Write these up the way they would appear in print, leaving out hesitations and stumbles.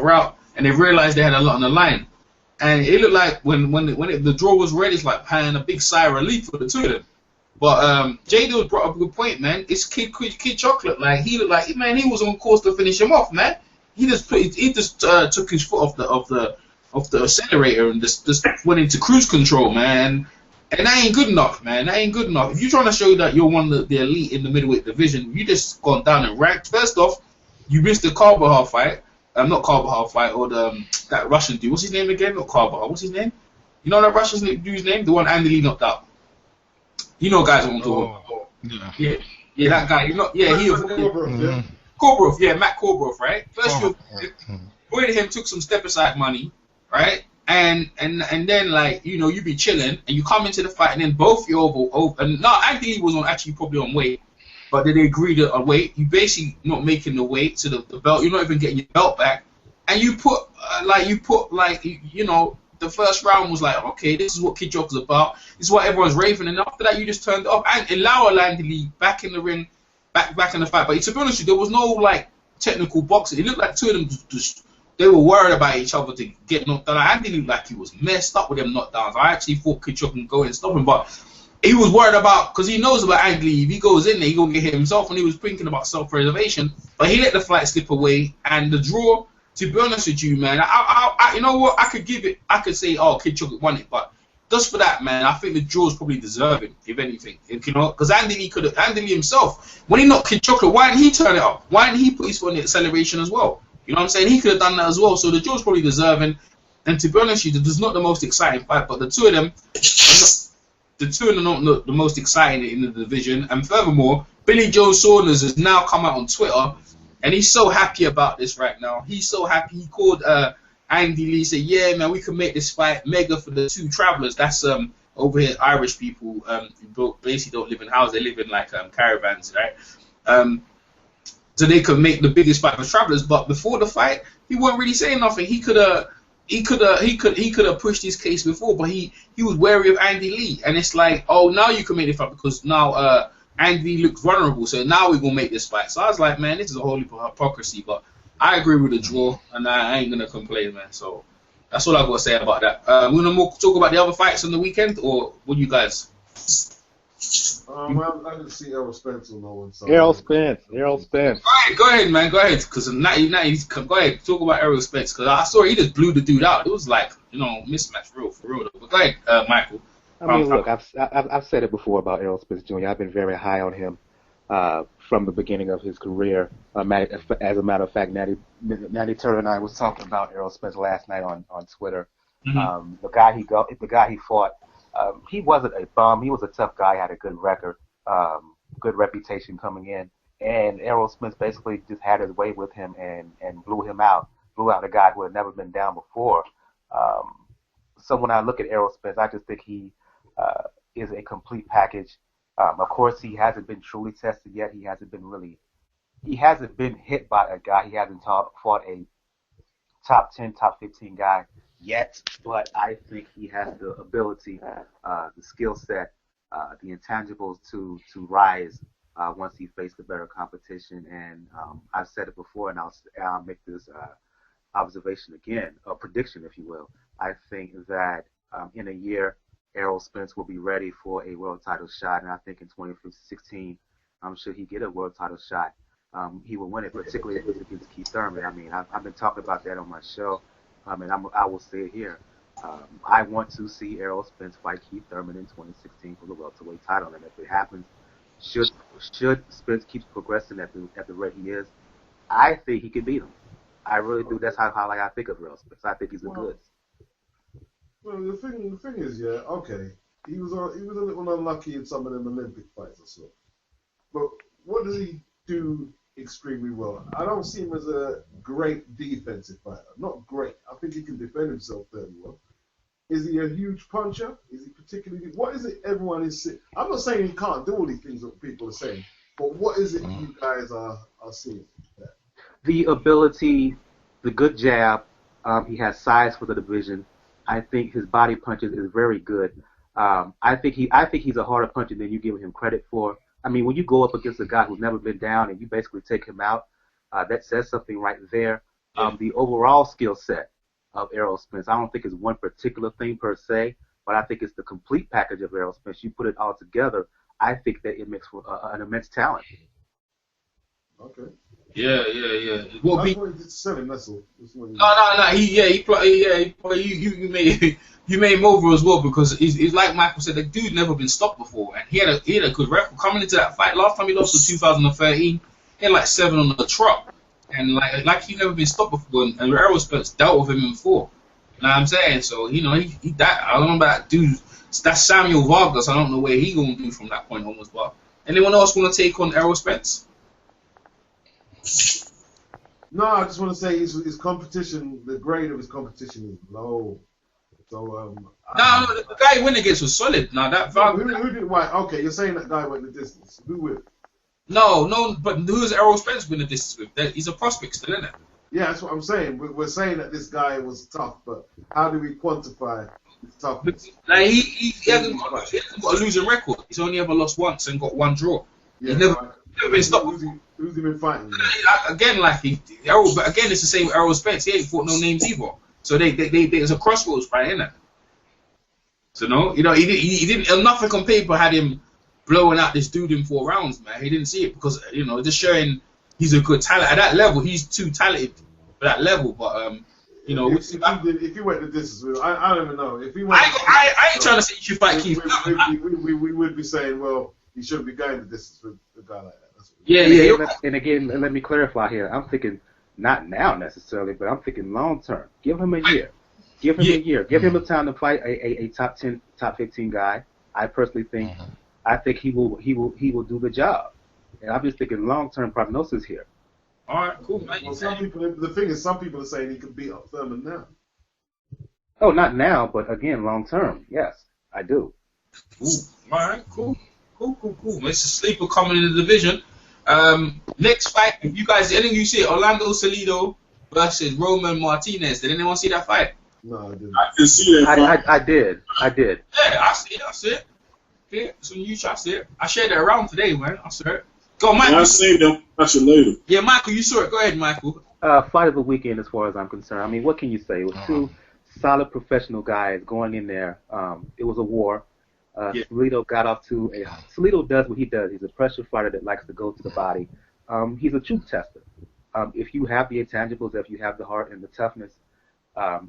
route, and they realized they had a lot on the line. And it looked like when the draw was ready, it's like paying a big sigh of relief for the two of them. But J Dill's brought up a good point, man. It's Kid Chocolate. Like he looked like, man, he was on course to finish him off, man. He just took his foot off the accelerator and just went into cruise control, man. And that ain't good enough, man. That ain't good enough. If you're trying to show that you're one of the elite in the middleweight division, you just gone down and ranked. First off, you missed the Carbajal fight. Not Carbajal fight, or that Russian dude. What's his name again? Not Carbajal. What's his name? You know that Russian dude's name? The one Andy Lee knocked out. You know, guys, what I'm talking about. Yeah, that guy. You know, yeah, he was. Korbrov, yeah, Matt Korbrov, right? First, you avoided him, took some step aside money, right? And then, like, you know, you be chilling and you come into the fight and then both you're over. And no, Andy Lee was probably on weight, but then they agreed on weight. You basically not making the weight to the belt. You're not even getting your belt back. And you put you know, the first round was like, okay, this is what Kid Joker's about. This is what everyone's raving. And after that, you just turned it off and allowed Andy Lee back in the ring, back in the fight. But to be honest with you, there was no like technical boxing. It looked like two of them just they were worried about each other to get knocked down. Andy looked like he was messed up with them knockdowns. I actually thought Kid Chocolate can go in and stop him, but he was worried about, because he knows about Andy Lee. If he goes in there, he's going to get hit himself, and he was thinking about self-preservation. But he let the fight slip away, and the draw, to be honest with you, man, I you know what, I could say, oh, Kid Chocolate won it, but just for that, man, I think the draw is probably deserving, if anything. You know, because Andy Lee himself, when he knocked Kid Chocolate, why didn't he turn it up? Why didn't he put his foot on the acceleration as well? You know what I'm saying? He could have done that as well. So the draw is probably deserving. And to be honest with you, this is not the most exciting fight, but the two of them are not the most exciting in the division. And furthermore, Billy Joe Saunders has now come out on Twitter, and he's so happy about this right now. He's so happy. He called Andy Lee, said, yeah, man, we can make this fight mega for the two travelers. That's over here, Irish people who basically don't live in houses. They live in like caravans, right? So they could make the biggest fight for travelers. But before the fight, he wasn't really saying nothing. He could have pushed his case before, but he was wary of Andy Lee. And it's like, oh, now you can make the fight because now Andy Lee looks vulnerable. So now we're gonna make this fight. So I was like, man, this is a whole heap of hypocrisy. But I agree with the draw, and I ain't gonna complain, man. So that's all I've got to say about that. We're gonna talk about the other fights on the weekend, or what do you guys? Well, I didn't see Errol Spence on no one. So Errol Spence. Go ahead, man. Go ahead, because go ahead, talk about Errol Spence, because I saw he just blew the dude out. It was like, you know, mismatch, for real. But go ahead, Michael. I mean, look, I've said it before about Errol Spence Jr. I've been very high on him from the beginning of his career. As a matter of fact, Natty Turner and I was talking about Errol Spence last night on Twitter. Mm-hmm. The guy he fought. He wasn't a bum. He was a tough guy. Had a good record, good reputation coming in. And Errol Spence basically just had his way with him and blew out a guy who had never been down before. So when I look at Errol Spence, I just think he is a complete package. Of course, he hasn't been truly tested yet. He hasn't been hit by a guy. He hasn't fought a top 10, top 15 guy yet, but I think he has the ability, the skill set, the intangibles to rise once he faces the better competition. And I've said it before, and I'll make this observation again, a prediction, if you will. I think that in a year, Errol Spence will be ready for a world title shot, and I think in 2016, should he get a world title shot, he will win it, particularly if it's against Keith Thurman. I mean, I've been talking about that on my show. And I will say it here. I want to see Errol Spence fight Keith Thurman in 2016 for the welterweight title, and if it happens, should Spence keep progressing at the rate he is, I think he can beat him. I really do. That's how I think of Errol Spence. I think he's a good. Well, the thing is, yeah, okay, he was a little unlucky in some of them Olympic fights or so, but what does he do extremely well? I don't see him as a great defensive fighter. Not great. I think he can defend himself fairly well. Is he a huge puncher? Is he particularly... What is it everyone is saying? I'm not saying he can't do all these things that people are saying, but what is it you guys are seeing? Yeah. The ability, the good jab. He has size for the division. I think his body punches is very good. I think he's a harder puncher than you give him credit for. I mean, when you go up against a guy who's never been down and you basically take him out, that says something right there. The overall skill set of Errol Spence, I don't think it's one particular thing per se, but I think it's the complete package of Errol Spence. You put it all together, I think that it makes for an immense talent. Okay. Yeah. What That's what he did to sell him. That's all. No. You made him over as well because he's like Michael said, the dude never been stopped before, and he had a good record coming into that fight. Last time he lost was 2013. He had like 7 on the trot, and like he never been stopped before. And Errol Spence dealt with him in 4. You know what I'm saying? So he that I don't know about that dude. That's Samuel Vargas. I don't know where he gonna do from that point onwards. But anyone else want to take on Errol Spence? No, I just want to say his competition, the grade of his competition is low. So no, the guy he went against was solid. Now that who did why? Okay, you're saying that guy went the distance. Who with? No, but who's Errol Spence win the distance with? He's a prospect still, isn't it? Yeah, that's what I'm saying. We're saying that this guy was tough, but how do we quantify his toughness? Like he hasn't got a losing record. He's only ever lost once and got 1 draw. Yeah, He's never been stopped. Who's he been fighting? Again, but again, it's the same with Errol Spence. He ain't fought no names either. So there's a crossroads fight, isn't it? So no, he didn't. Nothing on paper had him blowing out this dude in 4 rounds, man. He didn't see it because just showing he's a good talent at that level. He's too talented for that level, but if he went the distance with, I don't even know if he went. I ain't trying to say you should fight Keith. We would be saying, well, he shouldn't be going the distance with a guy like that. And again, let me clarify here. I'm thinking not now necessarily, but I'm thinking long term. Give him a year. Give him a year. Give him the time to fight a top 10, top 15 guy. I personally think, I think he will do the job. And I'm just thinking long term prognosis here. All right, cool. Well, some people are saying he could beat up Thurman now. Oh, not now, but again, long term. Yes, I do. Ooh, all right, cool. It's a sleeper coming in the division. Next fight, you guys, any of you see it? Orlando Salido versus Roman Martinez. Did anyone see that fight? No, I didn't. I didn't see that. I did. Yeah, I see it. Yeah, so you I see it. I shared it around today, man. I saw it. Go, Michael. I saved them. Watch it later. Yeah, Michael, you saw it. Go ahead, Michael. Fight of the weekend, as far as I'm concerned. I mean, what can you say? It was 2 solid professional guys going in there. It was a war. Salido got off to Salido does what he does. He's a pressure fighter that likes to go to the body. He's a truth tester. If you have the intangibles, if you have the heart and the toughness,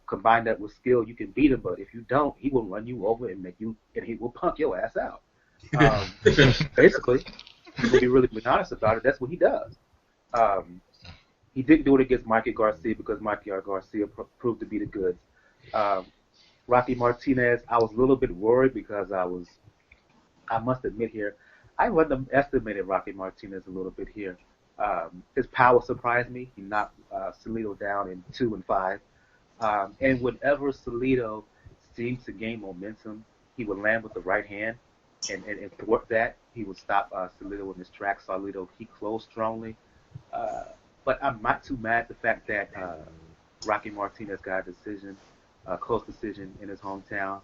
combine that with skill, you can beat him. But if you don't, he will run you over and he will punk your ass out. Basically, to be really honest about it, that's what he does. He didn't do it against Mikey Garcia because Mikey Garcia proved to be the goods. Rocky Martinez, I was a little bit worried because I must admit here, I underestimated Rocky Martinez a little bit here. His power surprised me. He knocked Salido down in 2 and 5. And whenever Salido seemed to gain momentum, he would land with the right hand and thwart that. He would stop Salido in his tracks. Salido, he closed strongly. But I'm not too mad at the fact that Rocky Martinez got a decision. Close decision in his hometown,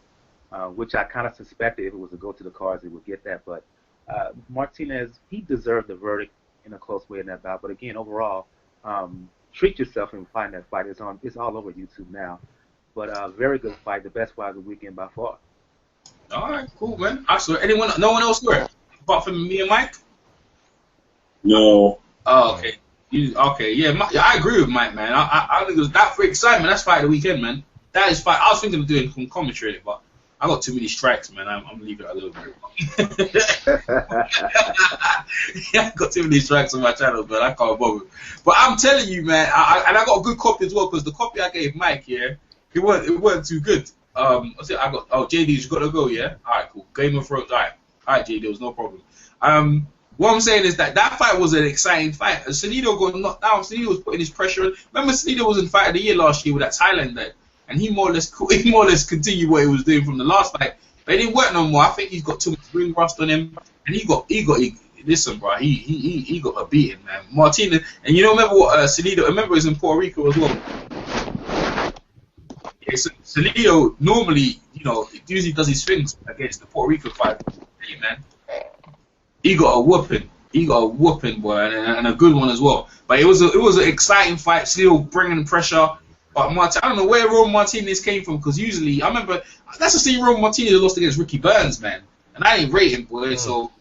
which I kind of suspected if it was to go to the cards, he would get that. But Martinez, he deserved the verdict in a close way in that bout. But again, overall, treat yourself and find that fight. It's all over YouTube now. But very good fight, the best fight of the weekend by far. All right, cool, man. I saw it. No one else saw it apart from me and Mike. No. Oh, okay. I agree with Mike, man. I think it was that for excitement. That's fight of the weekend, man. That is fine. I was thinking of doing some commentary, but I got too many strikes, man. I'm gonna leave it a little bit. I got too many strikes on my channel, but I can't bother. But I'm telling you, man, I got a good copy as well because the copy I gave Mike, it weren't too good. JD's got to go, yeah. All right, cool. Game of Thrones, all right, JD, was no problem. What I'm saying is that fight was an exciting fight. Salido got knocked down. Salido was putting his pressure on. Remember, Salido was in Fight of the Year last year with that Thailand guy. And he more or less continued what he was doing from the last fight. But it didn't work no more. I think he's got too much ring rust on him. And listen, bro, he got a beating, man. Martinez, and remember what Salido, remember he was in Puerto Rico as well. Yeah, so Salido normally, usually does his things against the Puerto Rico fight. Hey, man. He got a whooping. He got a whooping, boy, and a good one as well. But it was an exciting fight, still bringing pressure. But I don't know where Roman Martinez came from, because usually I remember that's the same Roman Martinez lost against Ricky Burns, man, and I didn't rate him, boy. So,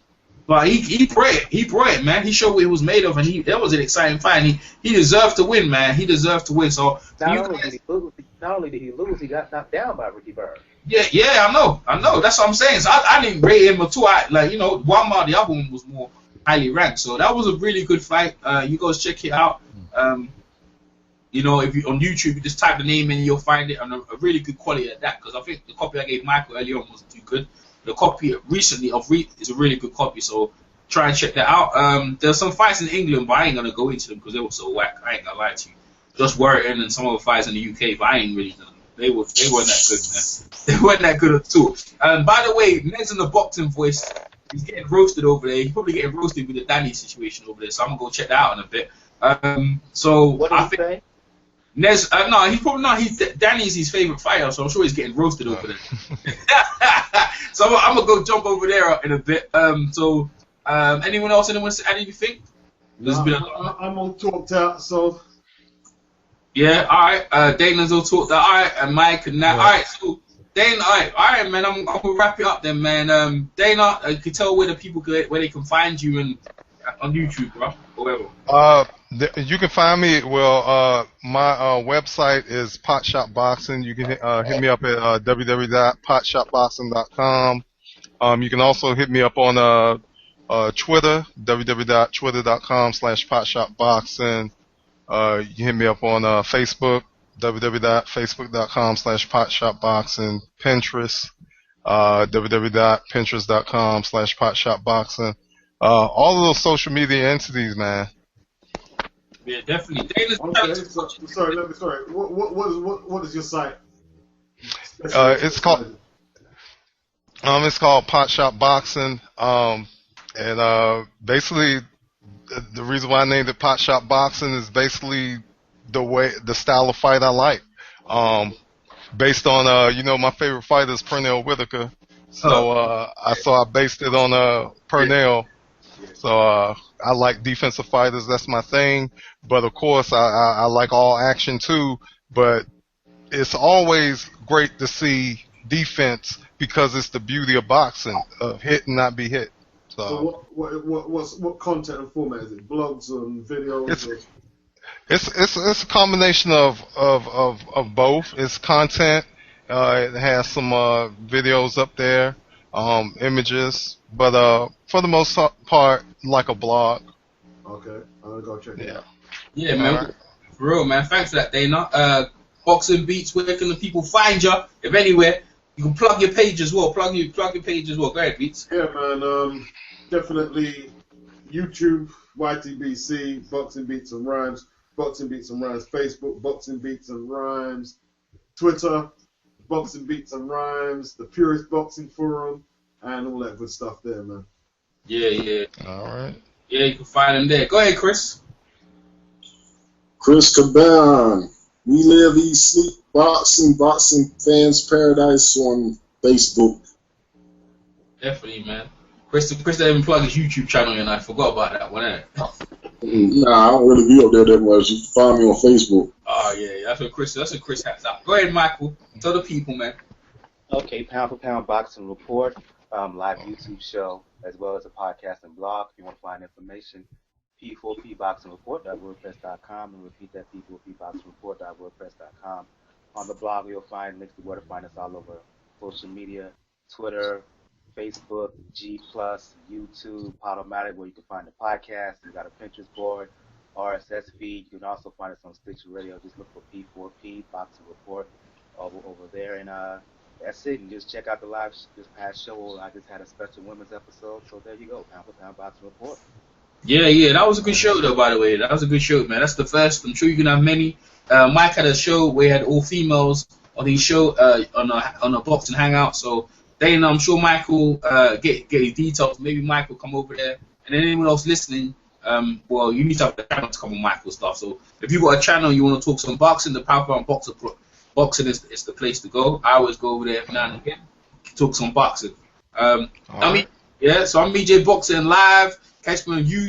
but he brought it, man. He showed what he was made of, and that was an exciting fight. And he deserved to win, man. He deserved to win. So not only did he lose, he got knocked down by Ricky Burns. Yeah, I know. That's what I'm saying. So I didn't rate him at all. One more, the other one was more highly ranked. So that was a really good fight. You guys check it out. If you on YouTube, you just type the name in, you'll find it, and a really good quality at that. Because I think the copy I gave Michael earlier on wasn't too good. The copy recently of is a really good copy. So try and check that out. There's some fights in England, but I ain't gonna go into them because they were so whack. I ain't gonna lie to you. Josh Warrington and some of the fights in the UK, but I ain't really done them. They weren't that good, man. They weren't that good at all. By the way, Ned's in the boxing voice. He's getting roasted over there. He's probably getting roasted with the Danny situation over there. So I'm gonna go check that out in a bit. What did he say? Nez, no, he's probably not. Danny's his favorite fighter, so I'm sure he's getting roasted over there. So I'm gonna go jump over there in a bit. Anyone else? Anyone add anything? I'm all talked out, so. Yeah, alright. Dana's all talked out. Alright, and Mike and that. Alright, so Dana, alright, man. I'm gonna wrap it up then, man. Dana, you can tell where the people where they can find you and on YouTube, bro, or whatever. You can find me. Well, my website is Potshot Boxing. You can hit me up at www.potshotboxing.com. You can also hit me up on Twitter, www.twitter.com/potshotboxing. You can hit me up on Facebook, www.facebook.com/potshotboxing. Pinterest, www.pinterest.com/potshotboxing. All of those social media entities, man. Yeah, definitely. Okay, sorry. What is your site? It's called Potshot Boxing. Basically, the reason why I named it Potshot Boxing is basically the style of fight I like. Based on my favorite fighter is Pernell Whitaker, so I based it on Pernell. So I like defensive fighters, that's my thing. But of course I like all action too. But it's always great to see defense because it's the beauty of boxing, of hit and not be hit. So what content and format is it? Blogs and videos? It's a combination of both. It's content. It has some videos up there, images, but for the most part, like a blog. Okay, I'm gonna go check it out. Yeah, man. Right. For real, man. Thanks for that, Dana. Boxing Beats. Where can the people find you? If anywhere, you can plug your page as well. Plug your page as well. Go ahead, Beats. Yeah, man. Definitely YouTube, YTBC, Boxing Beats and Rhymes, Boxing Beats and Rhymes, Facebook, Boxing Beats and Rhymes, Twitter, Boxing Beats and Rhymes, the Purist Boxing Forum, and all that good stuff there, man. Yeah. All right. Yeah, you can find them there. Go ahead, Chris. Chris Caban. We live, eat, sleep, boxing fans paradise on Facebook. Definitely, man. Chris didn't even plug his YouTube channel, and I forgot about that one, innit? Nah, I don't really be up there that much. You can find me on Facebook. Oh yeah, that's what Chris has out. Go ahead, Michael. Tell the people, man. Okay, Pound for Pound Boxing Report, live YouTube show, as well as a podcast and blog. If you want to find information, P4PBoxingReport.wordpress.com, and repeat that, P4PBoxingReport.wordpress.com. On the blog, you'll find links to where to find us all over social media, Twitter, Facebook, G+, YouTube, Podomatic, where you can find the podcast. We got a Pinterest board, RSS feed. You can also find us on Stitcher Radio. Just look for P4P Boxing Report over there, and that's it. And just check out this past show. I just had a special women's episode, so there you go, Pound for Pound Boxing Report. Yeah, that was a good show, though. By the way, that was a good show, man. That's the first. I'm sure you can have many. Mike had a show where he had all females on his show on a boxing hangout. So Dana, I'm sure Michael get his details. Maybe Mike will come over there, and then anyone else listening. Well, you need to have the channel to come on Michael's stuff. So if you've got a channel you want to talk some boxing, the Power Pound Boxing is the place to go. I always go over there every now and again, talk some boxing. I mean, Yeah, so I'm BJ Boxing live. Catch me on YouTube.